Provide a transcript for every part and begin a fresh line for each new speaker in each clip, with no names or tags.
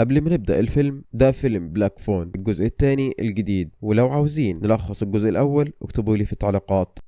قبل ما نبدأ الفيلم، ده فيلم بلاك فون الجزء الثاني الجديد، ولو عاوزين نلخص الجزء الأول اكتبوا لي في التعليقات.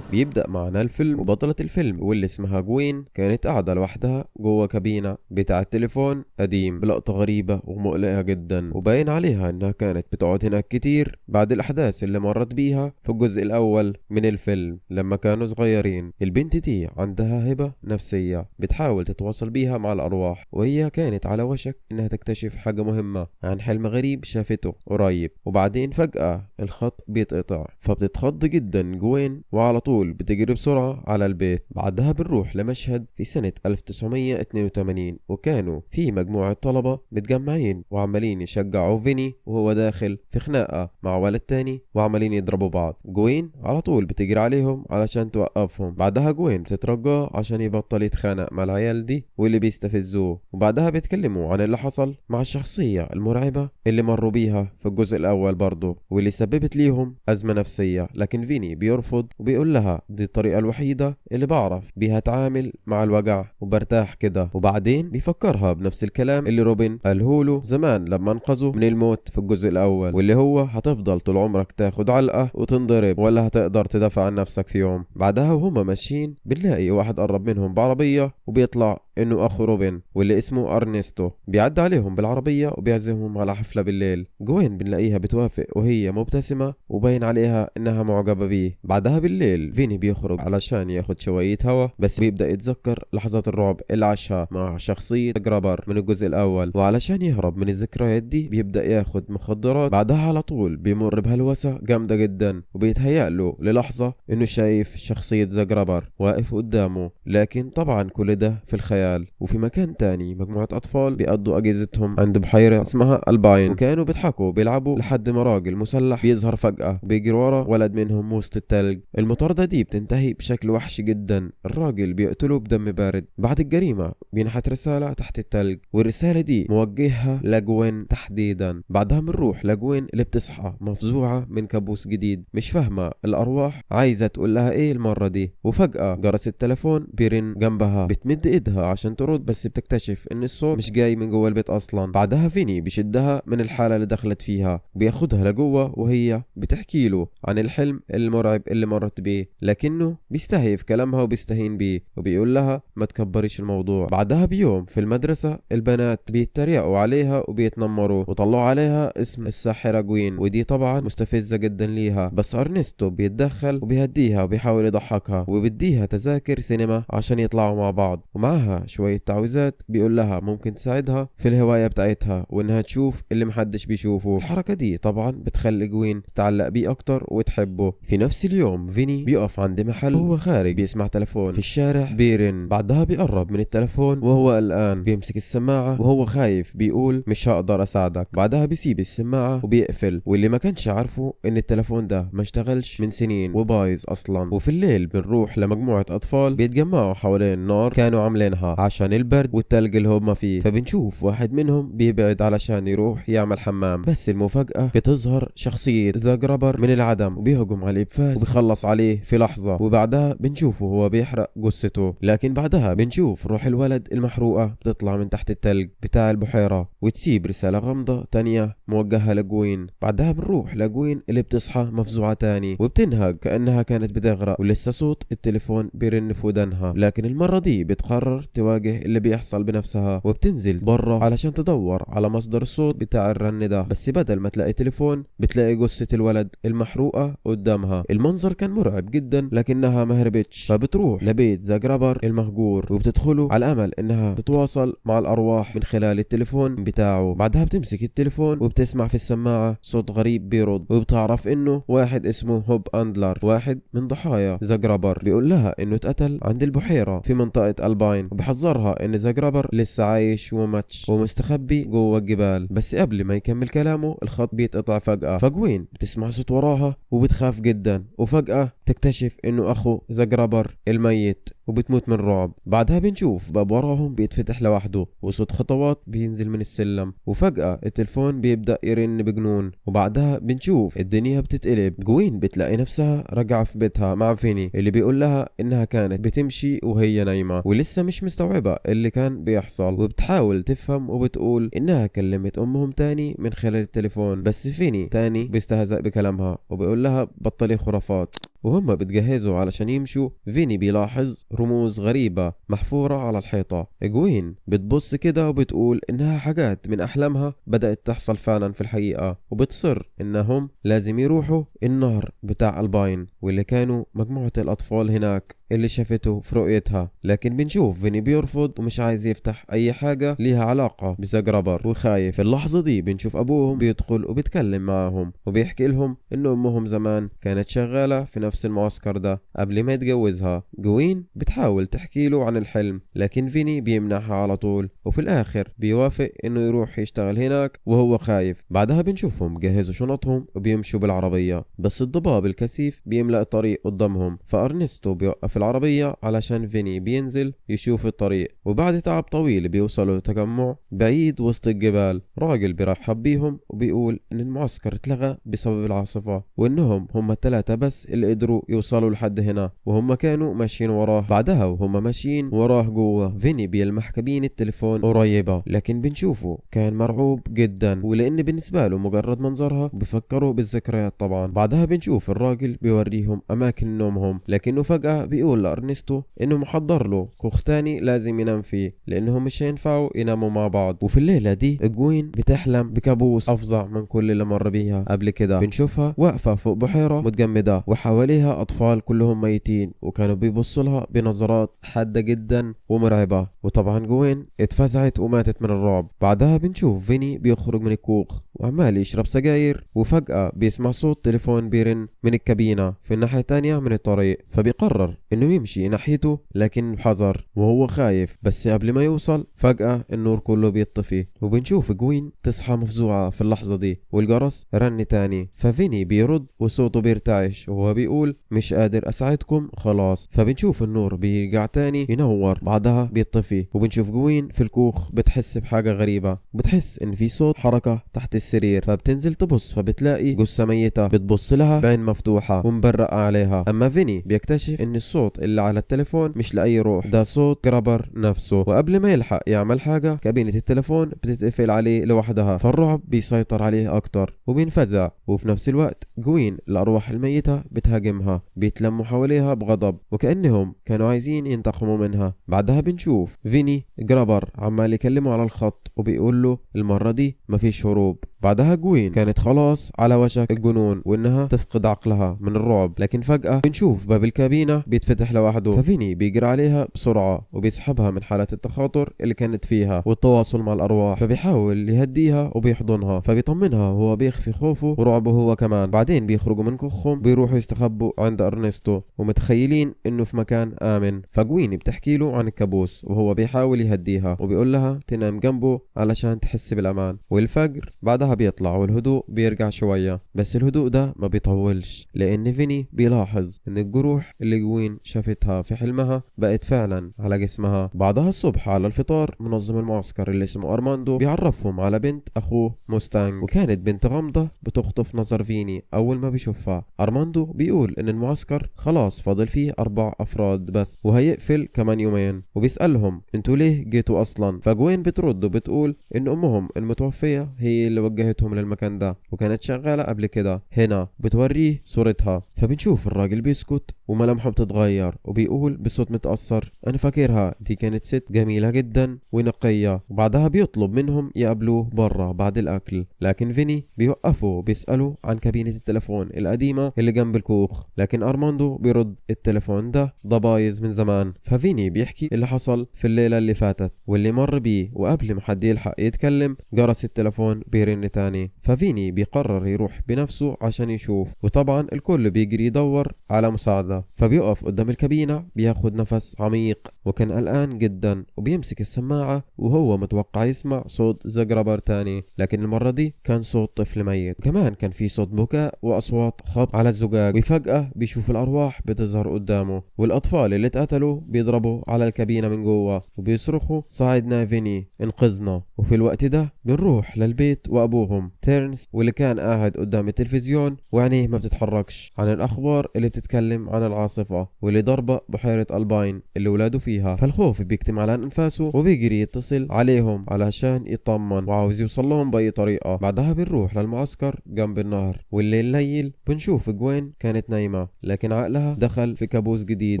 بيبدأ معنا الفيلم وبطلة الفيلم واللي اسمها جوين كانت قاعدة لوحدها جوه كابينة بتاع التليفون قديم بلقطة غريبة ومقلقة جدا، وباين عليها انها كانت بتقعد هناك كتير بعد الأحداث اللي مرت بيها في الجزء الأول من الفيلم لما كانوا صغيرين. البنت دي عندها هبة نفسية بتحاول تتواصل بيها مع الأرواح، وهي كانت على وشك انها تكتشف حاجة مهمة عن حلم غريب شافته قريب، وبعدين فجأة الخط بيتقطع فبتتخض جدا جوين وعلى طول بتجري بسرعة على البيت. بعدها بنروح لمشهد في سنة 1982، وكانوا في مجموعة طلبة متجمعين وعمالين يشجعوا فيني وهو داخل في خناقة مع ولد تاني وعمالين يضربوا بعض. جوين على طول بتجري عليهم علشان توقفهم. بعدها جوين بتترجاه عشان يبطل يتخانق مع العيال دي واللي بيستفزوه، وبعدها بيتكلموا عن اللي حصل مع الشخصية المرعبة اللي مروا بيها في الجزء الأول برضه واللي سببت ليهم أزمة نفسية، لكن فيني بيرفض وبيقول لها دي الطريقة الوحيدة اللي بعرف بيها اتعامل مع الوجع وبرتاح كده. وبعدين بيفكرها بنفس الكلام اللي روبن قالهوله زمان لما انقذه من الموت في الجزء الاول، واللي هو هتفضل طول عمرك تاخد علقة وتنضرب ولا هتقدر تدافع عن نفسك في يوم. بعدها وهما ماشيين بنلاقي واحد قرب منهم بعربية وبيطلع انه اخو روبن واللي اسمه ارنستو، بيعدي عليهم بالعربية وبيعزمهم على حفلة بالليل. جوين بنلاقيها بتوافق وهي مبتسمة وباين عليها انها معجبة بيه. بعدها بالليل فيني بيخرج علشان ياخد شوية هوا، بس بيبدأ يتذكر لحظات الرعب اللي عاشها مع شخصية جرابر من الجزء الأول، وعلشان يهرب من الذكريات دي بيبدأ ياخد مخدرات. بعدها على طول بيمر بهلوسة جامدة جدا وبيتهيأ له للحظة انه شايف شخصية جرابر واقف قدامه، لكن طبعا كل ده في الخيال. وفي مكان تاني مجموعة أطفال بيقضوا أجازتهم عند بحيرة اسمها الباين، وكانوا بيضحكوا بيلعبوا لحد ما راجل مسلح بيظهر فجأة وبيجري ورا ولد منهم وسط التلج. المطاردة دي بتنتهي بشكل وحشي جدا، الراجل بيقتله بدم بارد. بعد الجريمة بينحت رسالة تحت التلج، والرسالة دي موجهها لجوين تحديدا. بعدها بنروح لجوين اللي بتصحى مفزوعة من كابوس جديد، مش فاهمة الأرواح عايزة تقول لها ايه المرة دي. وفجأة جرس التليفون بيرن جنبها، بتمد ايدها عشان ترد بس بتكتشف ان الصوت مش جاي من جوه البيت اصلا. بعدها فيني بيشدها من الحالة اللي دخلت فيها وبياخدها لجوه وهي بتحكي له عن الحلم المرعب اللي مرت بيه، لكنه بيستهيف كلامها وبيستهين بيه وبيقول لها ما تكبريش الموضوع. بعدها بيوم في المدرسة البنات بيتريقوا عليها وبيتنمروا وطلعوا عليها اسم الساحرة جوين، ودي طبعا مستفزة جدا ليها، بس ارنستو بيتدخل وبيهديها وبيحاول يضحكها وبيديها تذاكر سينما عشان يطلعوا مع بعض، ومعها شوية تعويذات بيقول لها ممكن تساعدها في الهواية بتاعتها وانها تشوف اللي محدش بيشوفه. الحركة دي طبعا بتخلي جوين تتعلق بيه اكتر وتحبه. في نفس اليوم فيني بيقف عند محل وهو خارج بيسمع تلفون في الشارع بيرن. بعدها بيقرب من التلفون وهو قلقان، بيمسك السماعة وهو خايف بيقول مش هقدر اساعدك. بعدها بيسيب السماعة وبيقفل، واللي ما كانش عارفه ان التلفون ده ما اشتغلش من سنين وبايظ اصلا. وفي الليل بنروح لمجموعة اطفال بيتجمعوا حوالين نار كانوا عاملينها عشان البرد والتلج اللي هم فيه، فبنشوف واحد منهم بيبعد علشان يروح يعمل حمام، بس المفاجأة بتظهر شخصية ذا جرابر من العدم وبيهجم عليه بفاس وبيخلص عليه في لحظة. وبعدها بنشوفه هو بيحرق جثته، لكن بعدها بنشوف روح الولد المحروقة بتطلع من تحت التلج بتاع البحيرة وتسيب رسالة غامضة تانية موجهة لجوين. بعدها بنروح لجوين اللي بتصحى مفزوعة تاني وبتنهج كأنها كانت بتغرق، ولسه صوت التليفون بيرن في ودنها، لكن المرة دي بتقرر تواجه اللي بيحصل بنفسها وبتنزل برا علشان تدور على مصدر الصوت بتاع الرن ده، بس بدل ما تلاقي تليفون بتلاقي جثة الولد المحروقة قدامها. المنظر كان مرعب جدا لكنها ما هربتش، فبتروح لبيت ذا جرابر المهجور وبتدخله على امل انها تتواصل مع الارواح من خلال التليفون بتاعه. بعدها بتمسك التليفون وبتسمع في السماعة صوت غريب بيرد، وبتعرف انه واحد اسمه هوب اندلر، واحد من ضحايا ذا جرابر، بيقول لها انه اتقتل عند البحيرة في منطقة الباين، وبيحذرها ان ذا جرابر لسه عايش وماتش ومستخبي جوه الجبال. بس قبل ما يكمل كلامه الخط بيتقطع فجأة، فجوين بتسمع صوت وراها وبتخاف جدا، وفجأة تكتشف انه اخو ذا جرابر الميت وبتموت من رعب. بعدها بنشوف باب وراهم بيتفتح لوحده وصوت خطوات بينزل من السلم، وفجأة التلفون بيبدأ يرن بجنون. وبعدها بنشوف الدنيا بتتقلب. جوين بتلاقي نفسها راجعة في بيتها مع فيني اللي بيقول لها انها كانت بتمشي وهي نايمة ولسه مش مستوعبة اللي كان بيحصل، وبتحاول تفهم وبتقول انها كلمت امهم تاني من خلال التليفون. بس فيني تاني بيستهزأ بكلامها وبيقول لها بطلي خرافات. وهم بتجهزوا علشان يمشوا، فيني بيلاحظ رموز غريبة محفورة على الحيطة. جوين بتبص كده وبتقول إنها حاجات من أحلامها بدأت تحصل فعلا في الحقيقة، وبتصر إنهم لازم يروحوا النهر بتاع الباين واللي كانوا مجموعة الأطفال هناك اللي شافته في رؤيتها. لكن بنشوف فيني بيرفض ومش عايز يفتح أي حاجة ليها علاقة بزجربر وخايف. في اللحظة دي بنشوف أبوهم بيدخل وبيتكلم معاهم وبيحكي لهم إن أمهم زمان كانت شغالة في نفس المعسكر ده قبل ما يتجوزها. جوين بتحاول تحكي له عن الحلم لكن فيني بيمنعها على طول، وفي الآخر بيوافق إنه يروح يشتغل هناك وهو خايف. بعدها بنشوفهم جهزوا شنطهم وبيمشوا بالعربية، بس الضباب الكثيف بيملأ الطريق قدامهم، فأرنستو بيوقف العربية علشان فيني بينزل يشوف الطريق. وبعد تعب طويل بيوصلوا تجمع بعيد وسط الجبال. راجل بيرحب بيهم وبيقول إن المعسكر اتلغى بسبب العاصفة وإنهم هم الثلاثة بس اللي قدروا يوصلوا لحد هنا، وهم كانوا ماشيين وراه. بعدها وهم ماشيين وراه جوه، فيني بيلمح كابين التليفون قريبة، لكن بنشوفه كان مرعوب جدا ولأن بالنسبة له مجرد منظرها بفكروا بالذكريات طبعا. بعدها بنشوف الراجل بيوريهم أماكن نومهم، لكنه فجأة بيقول لأرنستو إنه محضر له كوخ تاني لازم ينام فيه لأنهم مش هينفعوا يناموا مع بعض. وفي الليلة دي جوين بتحلم بكابوس أفظع من كل اللي مر بيها قبل كده. بنشوفها واقفة فوق بحيرة متجمدة وحواليها أطفال كلهم ميتين وكانوا بيبصوا لها بنظرات حادة جدا ومرعبة، وطبعا جوين اتفزعت وماتت من الرعب. بعدها بنشوف فيني بيخرج من الكوخ وعمال يشرب سجاير، وفجأة بيسمع صوت تليفون بيرن من الكابينة في الناحية التانية من الطريق، فبيقرر انه يمشي ناحيته لكن بحذر وهو خايف. بس قبل ما يوصل فجأة النور كله بيطفي، وبنشوف جوين تصحى مفزوعة في اللحظة دي والجرس رن تاني، ففيني بيرد وصوته بيرتعش وهو بيقول مش قادر اساعدكم خلاص. فبنشوف النور بيرجع تاني ينور بعدها بيطفي، وبنشوف جوين في الكوخ بتحس بحاجة غريبة، بتحس ان في صوت حركة تحت السرير، فبتنزل تبص فبتلاقي جثة ميتة بتبص لها بعين مفتوحة ومبرقة عليها. اما فيني بيكتشف ان الصوت اللي على التليفون مش لأي روح، ده صوت جرابر نفسه. وقبل ما يلحق يعمل حاجة كابينة التليفون بتتقفل عليه لوحدها، فالرعب بيسيطر عليه اكتر وبينفزع. وفي نفس الوقت جوين الارواح الميتة بتهاجمها، بيتلموا حواليها بغضب وكأنهم كانوا عايزين ينتقموا منها. بعدها بنشوف فيني جرابر عمال يكلمه على الخط وبيقول له المرة دي مفيش هروب. بعدها جوين كانت خلاص على وشك الجنون وانها تفقد عقلها من الرعب، لكن فجأة بنشوف باب الكابينة بيتفتح لوحده، ففيني بيجري عليها بسرعة وبيسحبها من حالة التخاطر اللي كانت فيها والتواصل مع الأرواح، فبيحاول يهديها وبيحضنها، فبيطمنها وهو بيخفي خوفه ورعبه هو كمان. بعدين بيخرجوا من كوخهم بيروحوا يستخبوا عند أرنستو ومتخيلين انه في مكان آمن. فجوين بتحكي له عن الكابوس وهو بيحاول يهديها وبيقول لها تنام جنبه علشان تحس بالأمان. والفجر بعدها بيطلع والهدوء بيرجع شوية، بس الهدوء ده ما بيطولش لأن فيني بيلاحظ إن الجروح اللي جوين شافتها في حلمها بقت فعلا على جسمها. بعدها الصبح على الفطار منظم المعسكر اللي اسمه أرماندو بيعرفهم على بنت أخوه موستانج، وكانت بنت غامضة بتخطف نظر فيني أول ما بيشوفها. أرماندو بيقول إن المعسكر خلاص فاضل فيه 4 أفراد بس وهيقفل كمان يومين، وبيسألهم انتوا ليه جيتوا أصلا؟ فجوين بترد وبتقول إن أمهم المتوفية هي اللي وجهتهم للمكان ده وكانت شغالة قبل كده هنا، بتوريه صورتها. فبنشوف الراجل بيسكت وملامحه بتتغير وبيقول بصوت متأثر أنا فاكرها دي كانت ست جميلة جدا ونقية. وبعدها بيطلب منهم يقابلوه برا بعد الأكل، لكن فيني بيوقفه وبيسأله عن كابينة التليفون القديمة اللي جنب الكوخ، لكن أرماندو بيرد التليفون ده بايظ من زمان. ففيني بيحكي اللي حصل في الليلة اللي فاتت واللي مر بيه، وقبل ما حد يلحق يتكلم جرس التليفون بيرن تاني، ففيني بيقرر يروح بنفسه عشان يشوف، وطبعا الكل بيجري يدور على مساعدة. فيها. فبيقف قدام الكابينة بياخد نفس عميق وكان قلقان جدا وبيمسك السماعة وهو متوقع يسمع صوت زجربر تاني، لكن المرة دي كان صوت طفل ميت. كمان كان في صوت بكاء وأصوات خبط على الزجاج، وفجأة بيشوف الأرواح بتظهر قدامه والأطفال اللي اتقتلوا بيضربوا على الكابينة من جوه وبيصرخوا ساعدنا فيني انقذنا. وفي الوقت ده بنروح للبيت وأبوهم تيرنس واللي كان قاعد قدام التلفزيون وعينيه ما بتتحركش عن الأخبار اللي بتتكلم عن العاصفة واللي ضربة بحيرة ألباين اللي ولاده فيها. فالخوف بيكتم على أنفاسه وبيجري يتصل عليهم علشان يطمن وعاوز يوصل لهم بأي طريقة. بعدها بنروح للمعسكر جنب النهر والليل بنشوف جوين كانت نايمة لكن عقلها دخل في كابوس جديد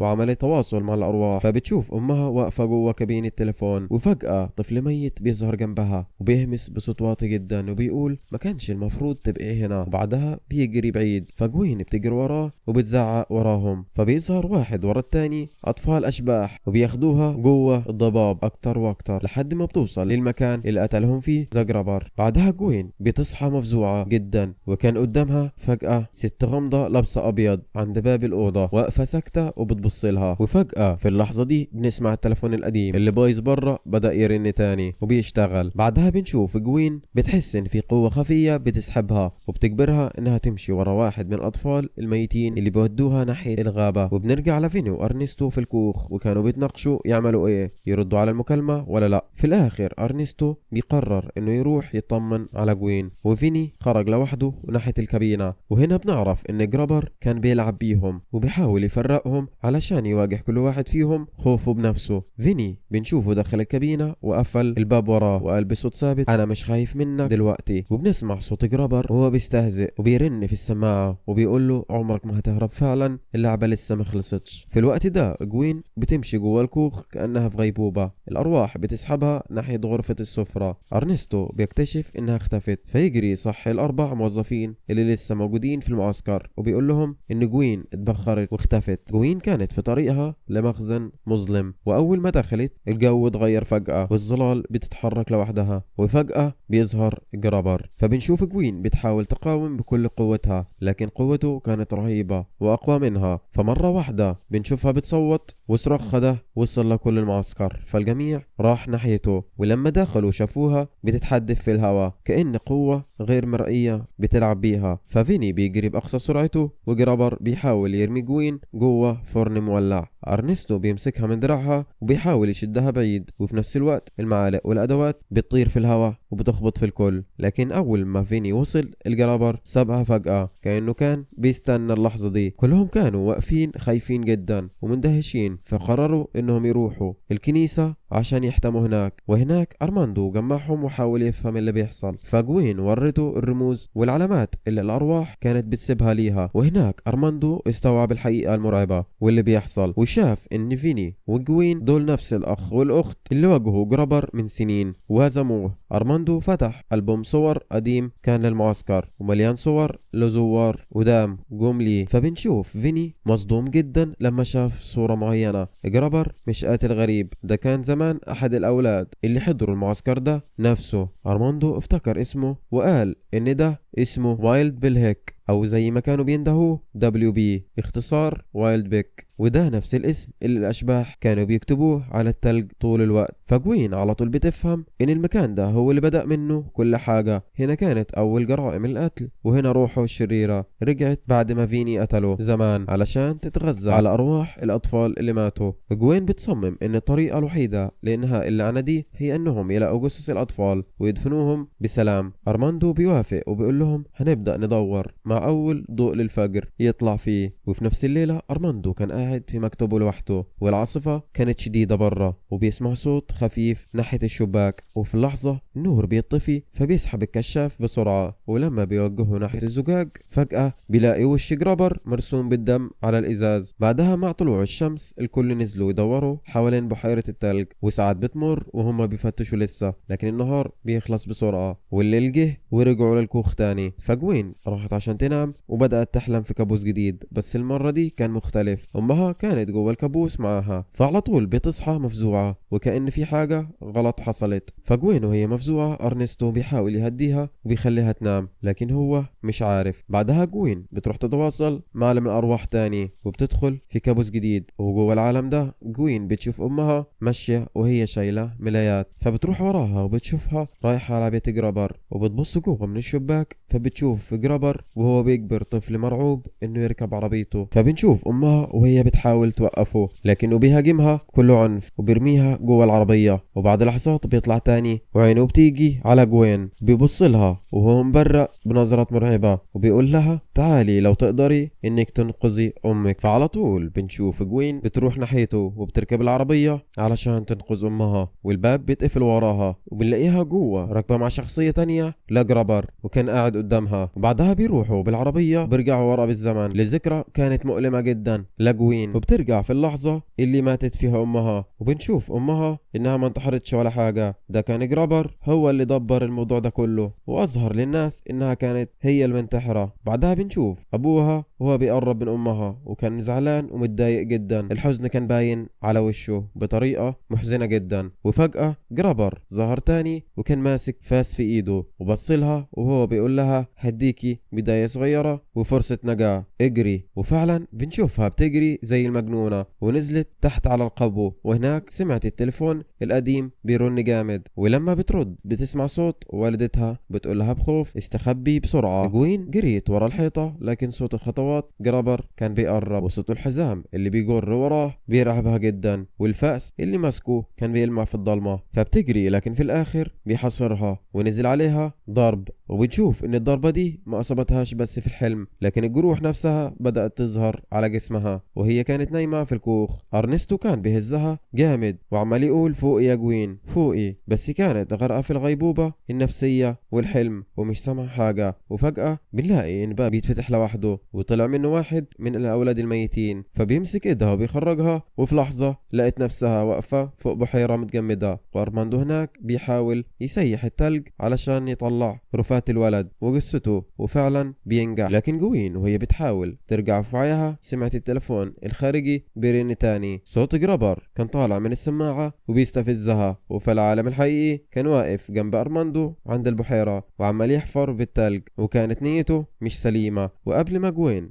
وعملت تواصل مع الأرواح. فبتشوف أمها واقفة جوه كابين التليفون وفجأة طفل ميت بيظهر جنبها وبيهمس بصوت واطي جدا وبيقول ما كانش المفروض تبقي هنا. وبعدها بيجري بعيد فجوين بتجري وراه وبتزعق وراهم. فبيظهر واحد ورا التاني أطفال أشباح وبياخدوها جوه الضباب أكتر وأكتر لحد ما بتوصل للمكان اللي قتلهم فيه زجربر. بعدها جوين بتصحى مفزوعة جدا وكان قدامها فجأة ست غامضة لابسة أبيض عند باب الأوضة واقفة ساكتة وبتبص لها. وفجأة في اللحظة دي بنسمع التليفون القديم اللي بايظ بره بدأ يرن تاني وبيشتغل. بعدها بنشوف جوين بتحس إن في قوة خفية بتسحبها وبتجبرها إنها تمشي ورا واحد من الأطفال الميتين اللي بيودوها ناحية الغابة. وبنرجع لفيني وأرنستو في الكوخ وكانوا بيتناقشوا يعملوا إيه، يردوا على المكالمة ولا لا. في الآخر أرنستو بيقرر إنه يروح يطمن على جوين وفيني خرج لوحده ناحية الكابينة. وهنا بنعرف إن جرابر كان بيلعب بيهم وبيحاول يفرقهم علشان يواجه كل واحد فيهم خوفه بنفسه. فيني بنشوفه دخل الكابينة وقفل الباب وراه وقال بصوت ثابت أنا مش خايف منك دلوقتي. وبنسمع صوت جرابر وهو بيستهزئ وبيرن في السماعة وبيقول له عمرك ما هتهرب فعلا، اللعبة لسه ما خلصتش. في الوقت ده جوين بتمشي جوه الكوخ كأنها في غيبوبة، الأرواح بتسحبها ناحية غرفة السفرة. أرنستو بيكتشف إنها اختفت فيجري يصحي الأربع موظفين اللي لسه موجودين في المعسكر وبيقول لهم إن جوين اتبخرت واختفت. جوين كانت في طريقها لمخزن مظلم وأول ما دخلت الجو اتغير فجأة والظلال بتتحرك لوحدها وفجأة بيظهر جرابر. فبنشوف جوين بتحاول تقاوم بكل قوتها لكن قوته كانت رهيبة وأقوى منها. فمرة واحدة بنشوفها بتصوت وصراخها ده وصل لكل المعسكر فالجميع راح ناحيته ولما دخلوا شافوها بتتحدف في الهواء كأن قوة غير مرئية بتلعب بيها. ففيني بيجري بأقصى سرعته وجرابر بيحاول يرمي جوين جوه فرن مولع. أرنستو بيمسكها من دراعها وبيحاول يشدها بعيد وفي نفس الوقت المعالق والأدوات بتطير في الهواء وبتخبط في الكل. لكن أول ما فيني وصل الجرابر سابها فجأة كأنه كان بيستنى اللحظة دي. كلهم كانوا واقفين خايفين جدا ومندهشين فقرروا إنهم يروحوا الكنيسة عشان يحتموا هناك. وهناك أرماندو جمعهم وحاول يفهم اللي بيحصل فجوين ورته الرموز والعلامات اللي الأرواح كانت بتسيبها ليها. وهناك أرماندو استوعب الحقيقة المرعبة واللي بيحصل وشاف إن فيني وجوين دول نفس الأخ والأخت اللي واجهوا جرابر من سنين وهزموه. أرماندو فتح ألبوم صور قديم كان للمعسكر ومليان صور لزوار ودام جملي. فبنشوف فيني مصدوم جدا لما شاف صورة معينة. جرابر مش قاتل غريب، ده كان زمان أحد الأولاد اللي حضروا المعسكر ده نفسه. أرماندو افتكر اسمه وقال إن ده اسمه وايلد بيل هيك أو زي ما كانوا بيندهوه WB اختصار وايلد بيك، وده نفس الاسم اللي الأشباح كانوا بيكتبوه على التلج طول الوقت. فجوين على طول بتفهم إن المكان ده هو اللي بدأ منه كل حاجة. هنا كانت أول جرائم القتل وهنا روحه الشريرة رجعت بعد ما فيني قتله زمان علشان تتغذى على أرواح الأطفال اللي ماتوا. جوين بتصمم إن الطريقة الوحيدة لإنهاء اللعنة دي هي إنهم يلاقوا جثث الأطفال ويدفنوهم بسلام. أرماندو بيوافق وبيقول لهم هنبدأ ندور مع أول ضوء للفجر يطلع فيه. وفي نفس الليلة أرماندو كان قاعد في مكتبه لوحده والعاصفة كانت شديدة برا وبيسمع صوت خفيف ناحية الشباك وفي اللحظة النور بيطفي فبيسحب الكشاف بسرعة ولما بيوجهه ناحية الزجاج فجأة بيلاقي وش جرابر مرسوم بالدم على الإزاز. بعدها مع طلوع الشمس الكل نزلوا يدوروا حوالين بحيرة التلج وساعات بتمر وهم بيفتشوا لسه لكن النهار بيخلص بسرعة والليل جه ورجعوا للكوخ تاني. فجوين راحت عشان تنام وبدأت تحلم في كابوس جديد بس المرة دي كان مختلف. أمها أمها كانت جوا الكابوس معاها، فعلى طول بتصحى مفزوعة وكأن في حاجة غلط حصلت. فجوين وهي مفزوعة أرنستو بيحاول يهديها وبيخليها تنام، لكن هو مش عارف. بعدها جوين بتروح تتواصل مع عالم الأرواح تاني وبتدخل في كابوس جديد، وجوا العالم ده جوين بتشوف أمها ماشية وهي شايلة ملايات، فبتروح وراها وبتشوفها رايحة على بيت جرابر، وبتبص جوا من الشباك فبتشوف جرابر وهو بيكبر طفل مرعوب انه يركب عربيته. فبنشوف امها وهي بتحاول توقفه، لكنه بيهاجمها كله عنف وبيرميها جوا العربية. وبعد لحظات بيطلع تاني وعينه بتيجي على جوين، بيبص لها وهو مبرق بنظرات مرعبة وبيقول لها تعالي لو تقدري انك تنقذي امك. فعلى طول بنشوف جوين بتروح ناحيته وبتركب العربية علشان تنقذ امها، والباب بيتقفل وراها وبنلاقيها جوا راكبة مع شخصية تانية لجرابر وكان قاعد قدامها. وبعدها بيروحوا بالعربية بيرجعوا ورا بالزمن لذكرى كانت مؤلمة جدا لجوين، وبترجع في اللحظة اللي ماتت فيها امها، وبنشوف امها انها ما انتحرتش ولا حاجة، ده كان جرابر هو اللي دبر الموضوع ده كله واظهر للناس انها كانت هي المنتحرة. بعدها بنشوف ابوها وهو بيقرب من امها وكان زعلان ومتضايق جدا، الحزن كان باين على وشه بطريقة محزنة جدا. وفجأة جرابر ظهر تاني وكان ماسك فاس في ايده وبصلها وهو بيقول لها هديكي بداية صغيرة وفرصة نجاة، اجري. وفعلا بنشوفها بتجري زي المجنونة ونزلت تحت على القبو، وهناك سمعت التليفون القديم بيرن جامد، ولما بترد بتسمع صوت والدتها بتقولها بخوف استخبي بسرعة. جوين جريت ورا الحيطة، لكن صوت الخطوات جرابر كان بيقرب وصوت الحزام اللي بيجر وراه بيرعبها جدا، والفأس اللي ماسكه كان بيلمع في الضلمة. فبتجري لكن في الآخر بيحصرها ونزل عليها ضرب، وبنشوف ان الضربة دي ما اصابتهاش بس في الحلم، لكن الجروح نفسها بدأت تظهر على جسمها وهي كانت نايمة في الكوخ. ارنستو كان بيهزها جامد وعمال يقول فوقي يا جوين فوقي، بس كانت غرقة في الغيبوبة النفسية والحلم ومش سامعة حاجة. وفجأة بنلاقي ان باب بيتفتح لوحده وطلع منه واحد من الاولاد الميتين، فبيمسك ايدها وبيخرجها، وفي لحظة لقيت نفسها واقفة فوق بحيرة متجمدة، وارماندو هناك بيحاول يسيح التلج علشان يطلع رفات الولد وقصته، وفعلا بينجح. لكن جوين وهي بتحاول ترجع في وعيها سمعت التلفون الخارجي بيرن تاني، صوت جرابر كان طالع من السماعة وبيستفزها. وفي العالم الحقيقي كان واقف جنب أرماندو عند البحيرة وعمال يحفر بالتلج، وكانت نيته مش سليمة. وقبل ما جوين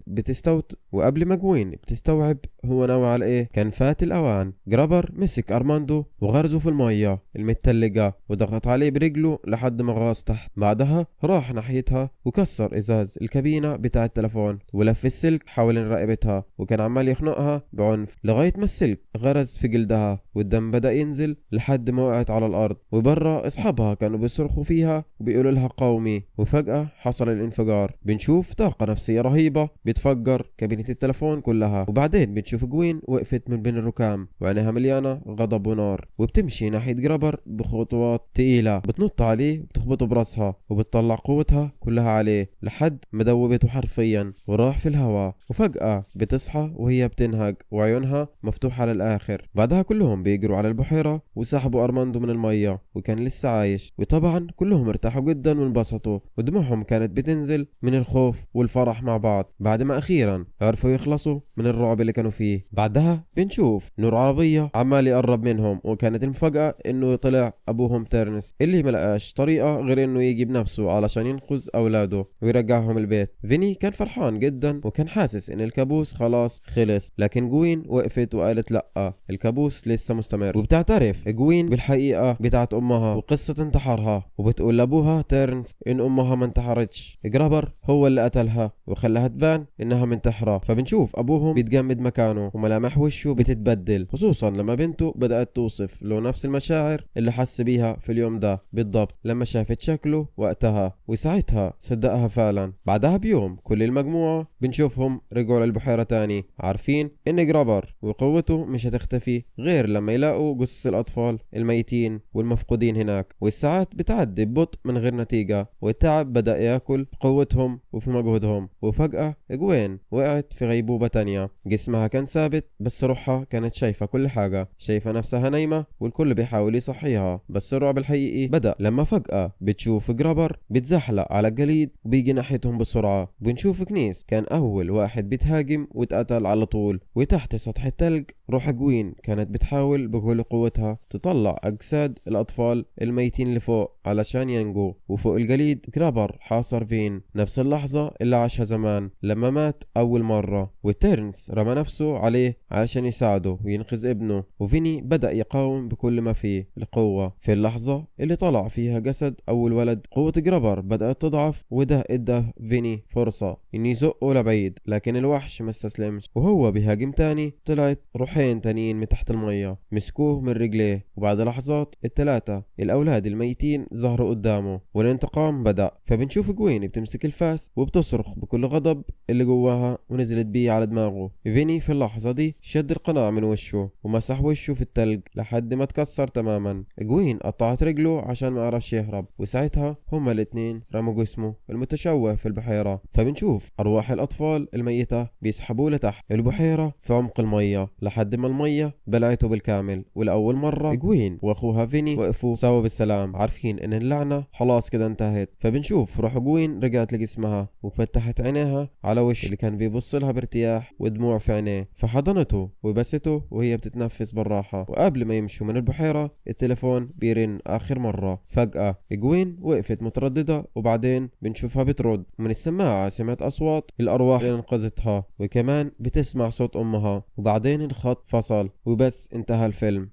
بتستوعب هو ناوي على ايه كان فات الأوان. جرابر مسك أرماندو وغرزه في المية المتلجة وضغط عليه برجله لحد ما غاص تحت. بعدها راح ناحيتها وكسر ازاز الكابينة بتاع التلفون ولف السلك حوالين رقبتها، وكان عمال يخنقها بعنف لغاية ما السلك غرز في جلدها والدم بدأ ينزل لحد ما وقعت على الارض. وبرا اصحابها كانوا بيصرخوا فيها وبيقولوا لها قومي، وفجأة حصل الانفجار. بنشوف طاقة نفسية رهيبة بتفجر كابينة التلفون كلها، وبعدين بنشوف جوين وقفت من بين الركام وعينها مليانة غضب ونار وبتمشي ناحية جرابر بخطوات تقيلة، بتنط عليه وبتخبطه براسها وبتطلع قوتها كلها عليه لحد ما دوبته حرفيا وراح في الهواء. وفجأة بتصحى وهي بتنهج وعيونها مفتوحة للآخر. بعدها كلهم بيجروا على البحيرة وسحبوا أرماندو من المية وكان لسه عايش، وطبعا كلهم ارتاحوا جدا وانبسطوا ودموعهم كانت بتنزل من الخوف والفرح مع بعض بعد ما أخيرا عرفوا يخلصوا من الرعب اللي كانوا فيه. بعدها بنشوف نور عربية عمال يقرب منهم، وكانت المفاجأة انه طلع ابوهم تيرنس اللي ملقاش طريقة غير انه يجي بنفسه علشان ينقذ اولاده ويرجعهم البيت. فيني كان فرحان جدا وكان حاسس ان الكابوس خلاص خلص، لكن جوين وقفت وقالت لا الكابوس لسه مستمر، وبتعترف جوين بالحقيقة بتاعت امها وقصة انتحارها، وبتقول لابوها تيرنس ان امها ما انتحرتش، جرابر هو اللي قتلها وخلاها تبان انها منتحرة. فبنشوف ابوهم بيتجمد مكانه وملامح وشه بتتبدل، خصوصا لما بنته بدأت توصف له نفس المشاعر اللي حس بيها في اليوم ده بالضبط لما شافت شكله وقتها، وساعتها صدقها فعلا. بعدها بيوم كل المجموعة بنشوفهم رجعوا للبحيرة تاني عارفين ان جرابر وقوته مش هتختفي غير لما يلاقوا جثث الاطفال الميتين والمفقودين هناك. والساعات بتعدي ببطء من غير نتيجة والتعب بدأ ياكل قوتهم وفي مجهودهم. وفجأة جوين وقعت في غيبوبة تانية، جسمها كان ثابت بس روحها كانت شايفة كل حاجة، شايفة نفسها نايمة والكل بيحاول يصحيها. بس الرعب الحقيقي بدأ لما فجأة بتشوف جرابر بيتزحلق على الجليد وبيجي ناحيتهم بسرعة. بنشوف كنيس كان أول واحد بيتهاجم واتقتل على طول. وتحت سطح التلج روح جوين كانت بتحاول بكل قوتها تطلع أجساد الأطفال الميتين لفوق علشان ينجوا. وفوق الجليد جرابر حاصر فين نفس اللحظة اللي عاشها زمان لما مات أول مرة، وتيرنس رمى نفسه عليه علشان يساعده وينقذ ابنه. وفيني بدأ يقاوم بكل ما فيه القوة. في اللحظة اللي طلع فيها جسد أول ولد قوة جرابر بدأت تضعف، وده ادى فيني فرصة إن يزقه لبعيد، لكن الوحش ما استسلمش وهو بيهاجم تاني. طلعت روحين تانيين من تحت المية مسكوه من رجليه، وبعد لحظات التلاتة الأولاد الميتين ظهروا قدامه والانتقام بدأ. فبنشوف جوين بتمسك الفاس وبتصرخ بكل غضب اللي جواها ونزلت بيه على دماغه. فيني في اللحظة دي شد القناع من وشه ومسح وشه في التلج لحد ما اتكسر تماما. جوين قطعت رجله عشان ما عرفش يهرب، وساعتها هما الاتنين رموا جسمه المتشوه في البحيرة. فبنشوف أرواح الأطفال الميتة بيسحبوه لتحت البحيرة في عمق المية لحد ما المية بلعته بالكامل. ولأول مرة جوين وأخوها فيني وقفوا سوا بالسلام، عارفين إن اللعنة خلاص كده انتهت. فبنشوف روح جوين رجعت لجسمها وفتحت عينيها على وش اللي كان بيبص لها بارتياح ودموع في عينيه. فحضنته وبسته وهي بتتنفس بالراحة. وقبل ما يمشوا من البحيرة التليفون بيرن آخر مرة. فجأة جوين وقفت مترددة، وبعدين بنشوفها بترد من السماعة. سمعت أصوات الأرواح اللي انقذتها، وكمان بتسمع صوت أمها. وبعدين الخط فصل وبس انتهى الفيلم.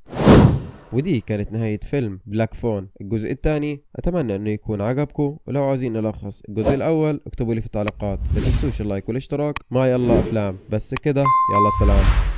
ودي كانت نهاية فيلم بلاك فون الجزء الثاني. أتمنى أنه يكون عجبكم، ولو عايزين نلخص الجزء الأول اكتبوا لي في التعليقات. لا تنسوش اللايك والاشتراك. ما يلا أفلام بس كده، يلا سلام.